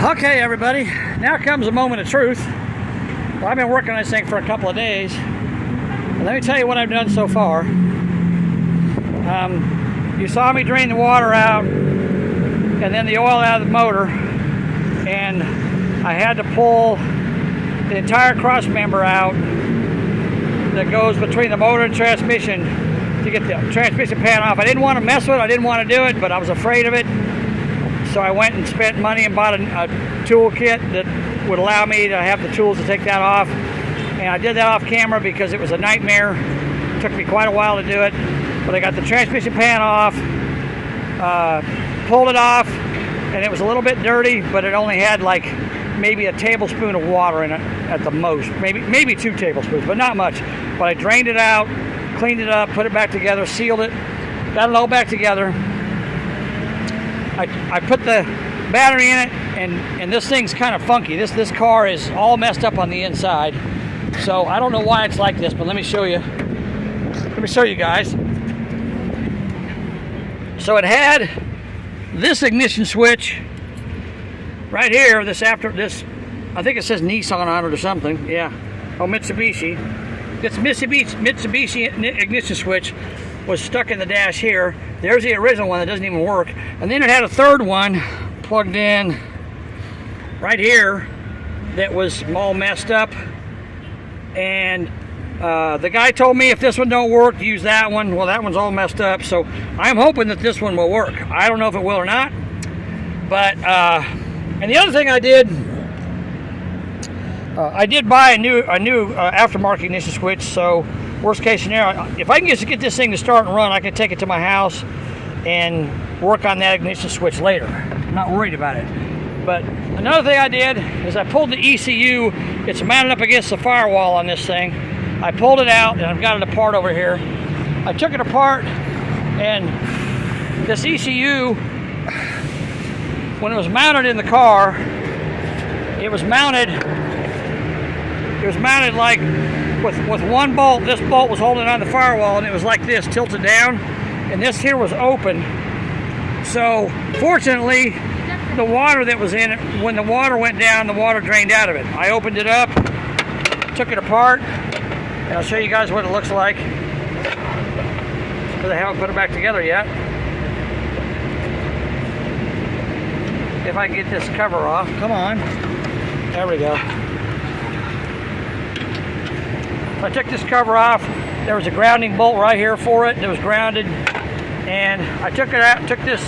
Okay, everybody, now comes a moment of truth. Well, I've been working on this thing for a couple of days. And let me tell you what I've done so far. You saw me drain the water out and then the oil out of the motor, and I had to pull the entire cross member out that goes between the motor and transmission to get the transmission pan off. I didn't want to mess with it, I didn't want to do it, but I was afraid of it. So I went and spent money and bought a tool kit that would allow me to have the tools to take that off. And I did that off camera because it was a nightmare. It took me quite a while to do it. But I got the transmission pan off, pulled it off, and it was a little bit dirty, but it only had like maybe a tablespoon of water in it at the most. Maybe 2 tablespoons, but not much. But I drained it out, cleaned it up, put it back together, sealed it, got it all back together. I put the battery in it, and this thing's kind of funky. This car is all messed up on the inside. So I don't know why it's like this, but let me show you. Let me show you guys. So it had this ignition switch right here. This, I think it says Nissan on it or something. Yeah. Oh, Mitsubishi. This Mitsubishi ignition switch was stuck in the dash here. There's the original one that doesn't even work. And then it had a third one plugged in right here that was all messed up. And the guy told me if this one don't work, use that one. Well, that one's all messed up. So I'm hoping that this one will work. I don't know if it will or not. But, and the other thing I did buy a new aftermarket ignition switch. So worst case scenario, if I can just get this thing to start and run, I can take it to my house and work on that ignition switch later. I'm not worried about it. But another thing I did is I pulled the ECU. It's mounted up against the firewall on this thing. I pulled it out, and I've got it apart over here. I took it apart, and this ECU, when it was mounted in the car, it was mounted like with one bolt. This bolt was holding on the firewall, and it was like this, tilted down, and this here was open. So fortunately, the water that was in it, when the water went down, the water drained out of it. I opened it up, took it apart, and I'll show you guys what it looks like, because I haven't put it back together yet. If I can get this cover off, come on. There we go. I took this cover off. There was a grounding bolt right here for it that was grounded, and I took it out. Took this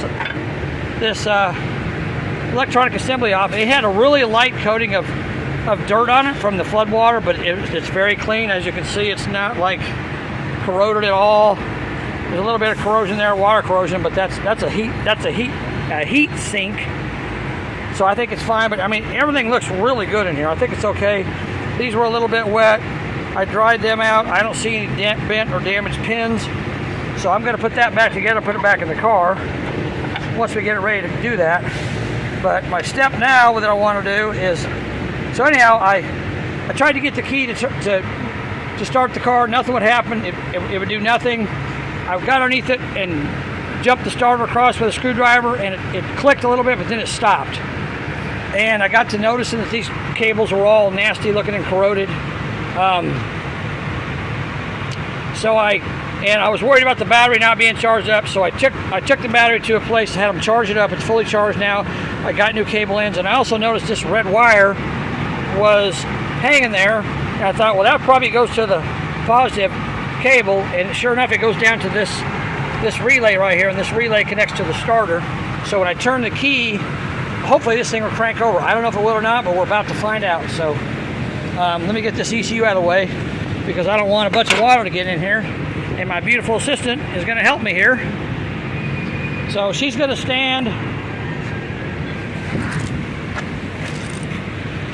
electronic assembly off. It had a really light coating of dirt on it from the flood water, but it's very clean. As you can see, it's not like corroded at all. There's a little bit of corrosion there, water corrosion, but that's a heat sink. So I think it's fine. But I mean, everything looks really good in here. I think it's okay. These were a little bit wet. I dried them out. I don't see any bent or damaged pins. So I'm going to put that back together, put it back in the car once we get it ready to do that. But my step now that I want to do is, so anyhow, I tried to get the key to start the car. Nothing would happen. It would do nothing. I got underneath it and jumped the starter across with a screwdriver, and it clicked a little bit, but then it stopped. And I got to noticing that these cables were all nasty looking and corroded. So I was worried about the battery not being charged up, so I took the battery to a place, had them charge it up. It's fully charged now. I got new cable ends, and I also noticed this red wire was hanging there, and I thought, well, that probably goes to the positive cable, and sure enough, it goes down to this relay right here, and this relay connects to the starter. So when I turn the key, hopefully this thing will crank over. I don't know if it will or not, but we're about to find out. So let me get this ECU out of the way, because I don't want a bunch of water to get in here. And my beautiful assistant is going to help me here. So she's going to stand.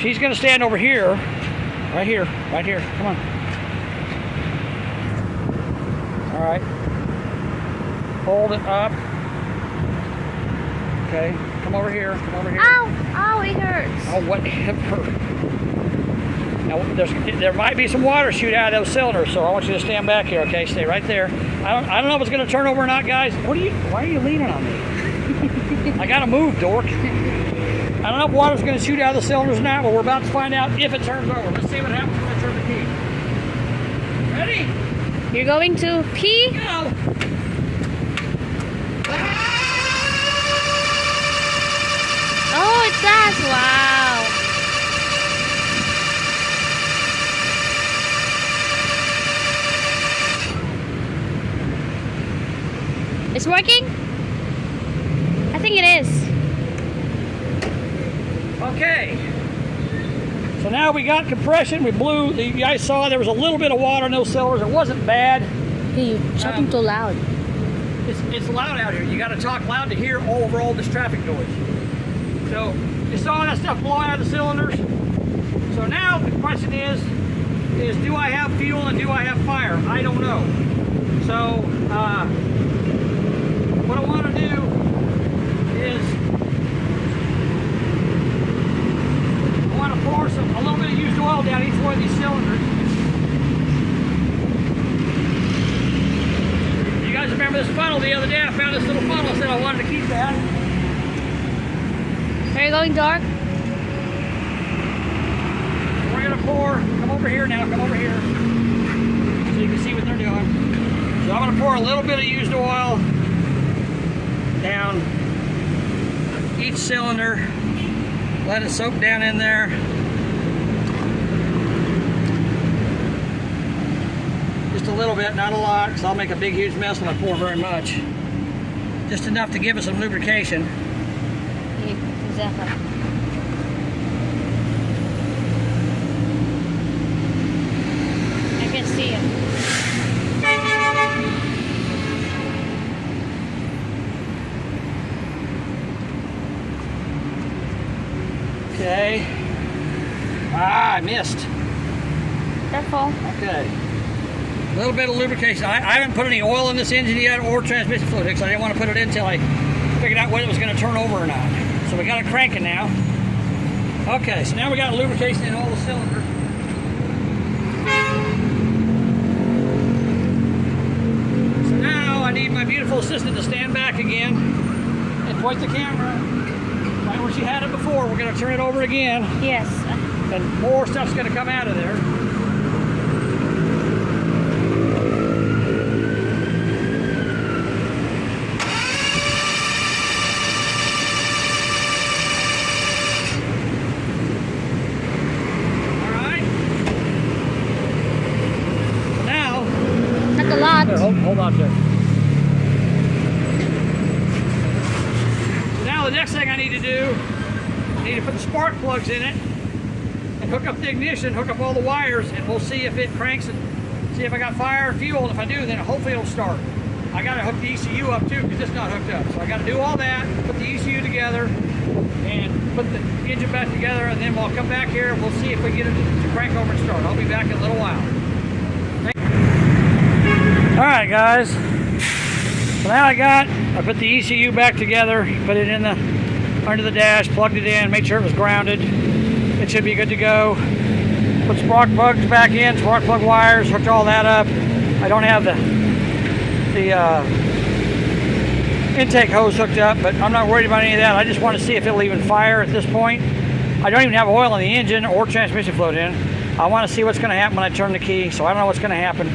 She's going to stand over here. Right here. Right here. Come on. All right. Hold it up. Okay. Come over here. Come over here. Ow! Ow, it hurts. Oh, what hurt? Now, there might be some water shoot out of those cylinders, so I want you to stand back here, okay? Stay right there. I don't know if it's going to turn over or not, guys. Why are you leaning on me? I got to move, dork. I don't know if water's going to shoot out of the cylinders or not, but we're about to find out if it turns over. Let's see what happens when I turn the key. Ready? You're going to pee? Go! Oh, it does. Wow. It's working? I think it is. Okay. So now we got compression. We blew. You guys saw there was a little bit of water in those cylinders. It wasn't bad. Hey, you're talking too loud. It's loud out here. You got to talk loud to hear over all this traffic noise. So you saw that stuff blowing out of the cylinders. So now the question is do I have fuel and do I have fire? I don't know. So what I want to do is I want to pour a little bit of used oil down each one of these cylinders. You guys remember this funnel the other day? I found this little funnel. I said I wanted to keep that. Are you going dark? We're going to pour. Come over here now. Come over here. So you can see what they're doing. So I'm going to pour a little bit of used oil down each cylinder. Let it soak down in there. Just a little bit, not a lot, because I'll make a big, huge mess when I pour very much. Just enough to give us some lubrication. Exactly. I can see it. Okay. Ah, I missed. Careful. Okay. A little bit of lubrication. I haven't put any oil in this engine yet or transmission fluid because I didn't want to put it in until I figured out whether it was going to turn over or not. So we got it cranking now. Okay, so now we got lubrication in all the cylinders. So now I need my beautiful assistant to stand back again and point the camera right where she had it before. We're going to turn it over again. Yes. And more stuff's going to come out of there. Hold on there. So now the next thing I need to do, I need to put the spark plugs in it and hook up the ignition, hook up all the wires, and we'll see if it cranks and see if I got fire and fuel. And if I do, then hopefully it'll start. I got to hook the ECU up too because it's not hooked up. So I got to do all that, put the ECU together, and put the engine back together, and then we'll come back here and we'll see if we get it to crank over and start. I'll be back in a little while. Alright guys, so now I put the ECU back together, put it in under the dash, plugged it in, made sure it was grounded. It should be good to go. Put spark plugs back in, spark plug wires, hooked all that up. I don't have the intake hose hooked up, but I'm not worried about any of that. I just want to see if it'll even fire at this point. I don't even have oil in the engine or transmission fluid in. I want to see what's going to happen when I turn the key, so I don't know what's going to happen.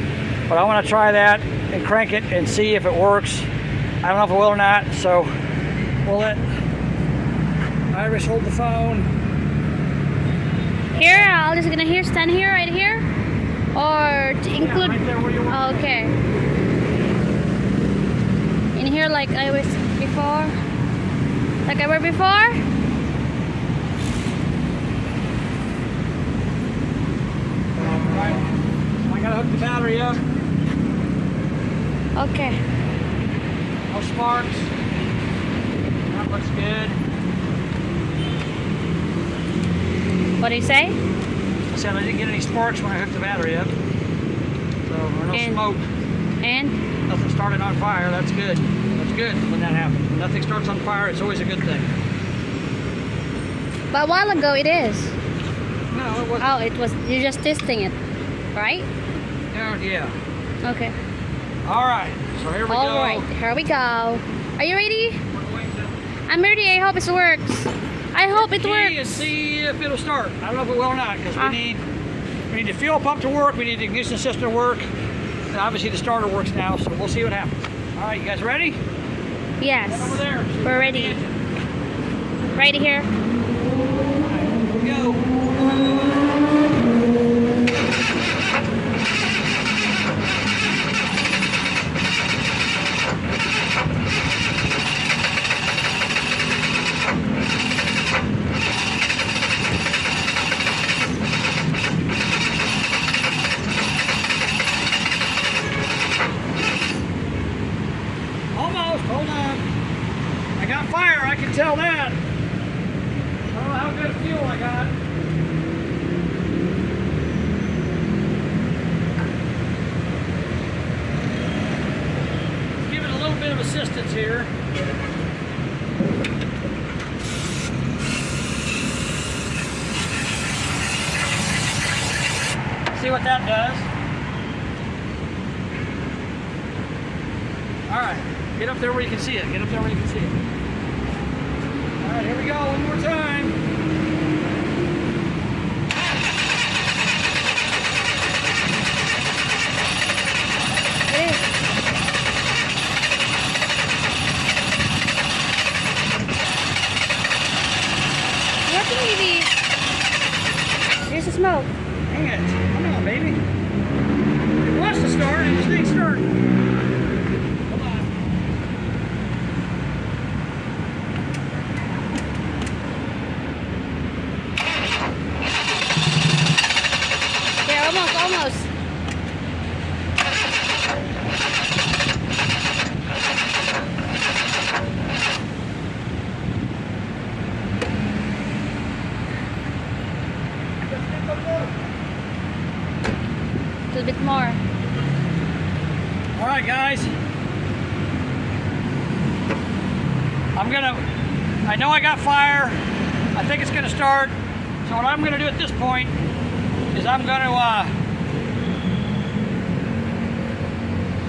But I want to try that and crank it and see if it works. I don't know if it will or not, so we'll let Irish hold the phone. Here, I'm just gonna stand here, right here, or to include. Yeah, right there where you want. Oh, okay. In here, like I was before. Like I were before. Right. I gotta hook the battery up. Okay. No sparks. That looks good. What do you say? I said I didn't get any sparks when I hooked the battery up. So, or no smoke. And? Nothing started on fire. That's good. That's good when that happens. When nothing starts on fire, it's always a good thing. But a while ago it is. No, it wasn't. Oh, it was. You're just testing it, right? Yeah. Okay. All right. So here we go. All right. Here we go. Are you ready? We're going to I'm ready. I hope it works. I hope it Key works. and see if it'll start. I don't know if it will or not, because we need the fuel pump to work, we need the ignition system to work, and obviously the starter works now, so we'll see what happens. All right, you guys ready? Yes. Head over there. We're ready. Right here. All right, here we go. Almost, hold on. I got fire, I can tell that. I don't know how good fuel I got. Let's give it a little bit of assistance here. See what that does. All right, get up there where you can see it. Get up there where you can see it. All right, here we go, one more time. It is. Working, maybe. There's the smoke. Dang it, come on, baby. It wants to start, and this thing's starting. Hold on. Yeah, almost. A little bit more. All right, guys. I know I got fire. I think it's gonna start. So what I'm gonna do at this point is I'm gonna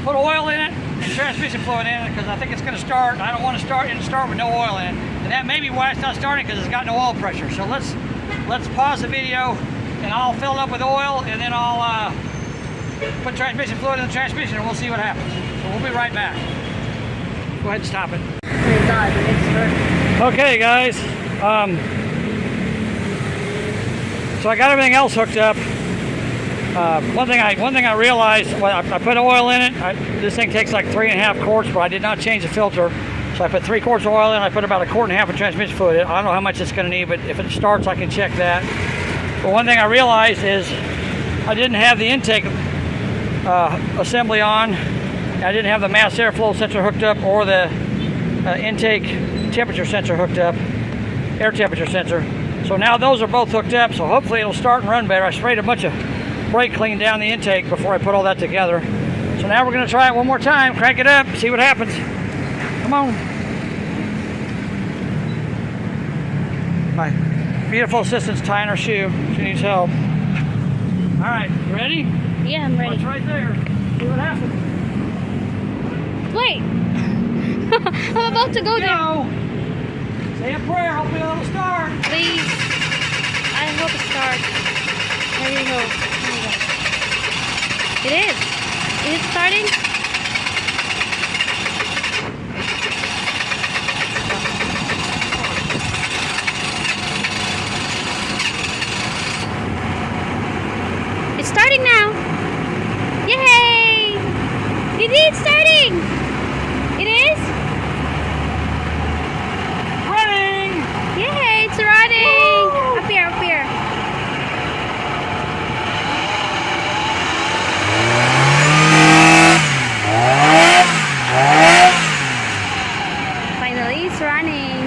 put oil in it and transmission fluid in it, because I think it's gonna start. I don't want to start with no oil in it. And that may be why it's not starting, because it's got no oil pressure. So let's pause the video and I'll fill it up with oil, and then I'll put transmission fluid in the transmission, and we'll see what happens. So we'll be right back. Go ahead and stop it. Oh my God, it's hurt. Okay, guys. So I got everything else hooked up. One thing I realized when I put oil in it, this thing takes like 3.5 quarts, but I did not change the filter. So I put 3 quarts of oil in. I put about 1.5 quarts of transmission fluid in. I don't know how much it's going to need, but if it starts, I can check that. But one thing I realized is I didn't have the intake assembly on. I didn't have the mass airflow sensor hooked up, or the intake temperature sensor hooked up, air temperature sensor. So now those are both hooked up, so hopefully it'll start and run better. I sprayed a bunch of brake clean down the intake before I put all that together. So now we're going to try it one more time, crank it up, see what happens. Come on. My beautiful assistant's tying her shoe. She needs help. All right, you ready? Yeah, I'm ready. It's right there. See what happens. Wait. I'm about to go there. Go. Say a prayer. Hopefully it'll start. Please. I hope it starts. There you go. It is. Is it starting? It's starting now. Yay! It is starting. It is? Running. Yay, it's running. Woo! Up here, up here. Finally, it's running.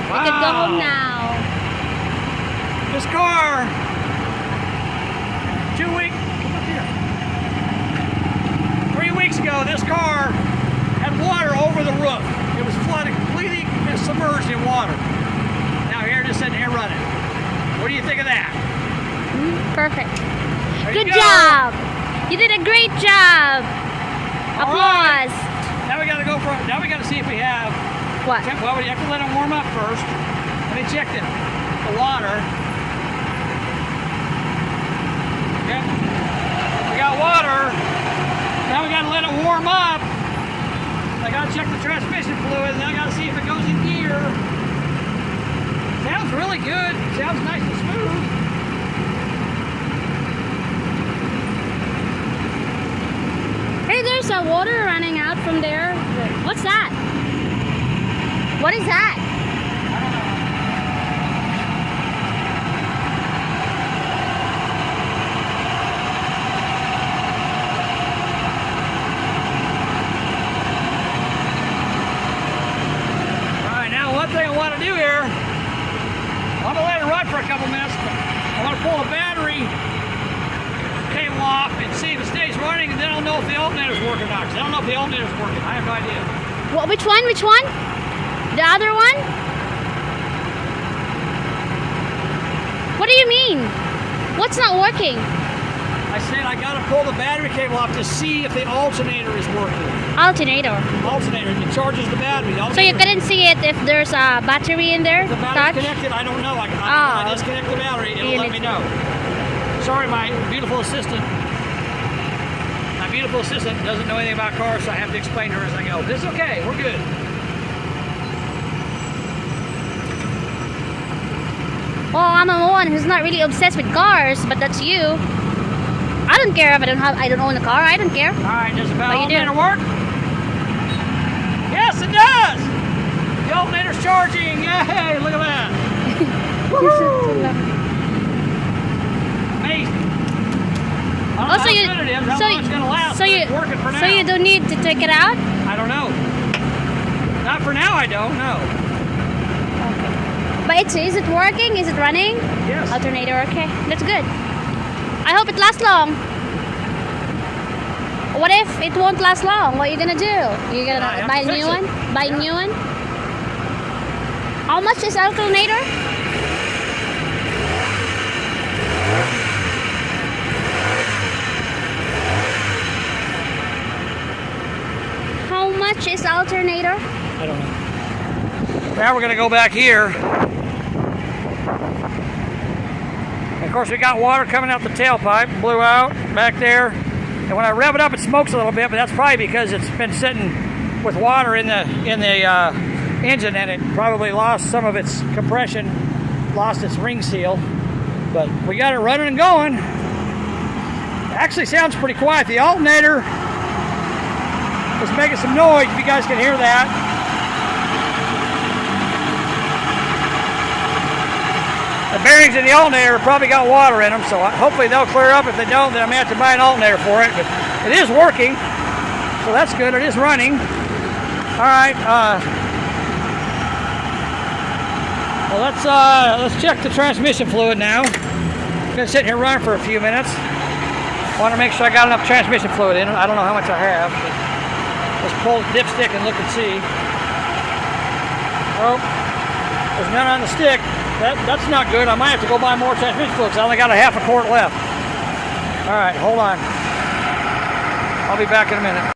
We can go home now. This car, 2 weeks, come up here. 3 weeks ago, this car had water over the roof. It was flooded, completely submerged in water. Now here it is sitting here running. What do you think of that? Perfect. There you Good go. job. You did a great job. All Applause. Now we got to go for. Now we got to see if we have. What? Well, we have to let them warm up first. Let me check the water. Okay. We got water. Now we got to let it warm up. I got to check the transmission fluid, and I got to see if it goes in gear. Sounds really good. Sounds nice and smooth. Hey, there's water running out from there. What's that? What is that? I don't know. All right, now one thing I want to do here, I'm gonna let it run for a couple minutes, but I want to pull the battery cable off and see if it stays running, and then I'll know if the alternator's working or not. 'Cause I don't know if the alternator's working. I have no idea. What? Which one? Which one? The other one? What do you mean? What's not working? I said I gotta pull the battery cable off to see if the alternator is working. Alternator. Alternator, it charges the battery. So you couldn't see it if there's a battery in there? If the battery's connected, I don't know. I disconnect the battery, it'll let me know. Sorry, my beautiful assistant. My beautiful assistant doesn't know anything about cars, so I have to explain to her as I go. This is okay, we're good. Well, I'm the one who's not really obsessed with cars, but that's you. I don't care if I don't own a car. I don't care. All right, does the What you alternator doing? work? Yes, it does. The alternator's charging. Yay! Look at that. Amazing. I don't know how good it is, how long it's gonna last, but it's working for now. So you don't need to take it out? I don't know. Not for now, I don't know. But is it working? Is it running? Yes. Alternator, okay. That's good. I hope it lasts long. What if it won't last long? What are you gonna do? You're I gonna have buy to a new fix it. one? Buy a new one? How much is alternator? How much is alternator? I don't know. Now we're going to go back here. And of course, we got water coming out the tailpipe. Blew out back there. And when I rev it up, it smokes a little bit, but that's probably because it's been sitting with water in the engine, and it probably lost some of its compression, lost its ring seal. But we got it running and going. Actually sounds pretty quiet. The alternator is making some noise, if you guys can hear that. The bearings in the alternator probably got water in them, so hopefully they'll clear up. If they don't, then I may have to buy an alternator for it. But it is working, so that's good. It is running. All right. Well, let's check the transmission fluid now. I'm gonna sit here and run for a few minutes. Want to make sure I got enough transmission fluid in it. I don't know how much I have. But let's pull the dipstick and look and see. Oh, there's none on the stick. That's not good. I might have to go buy more transmission fluid because I only got a half a quart left. All right, hold on. I'll be back in a minute.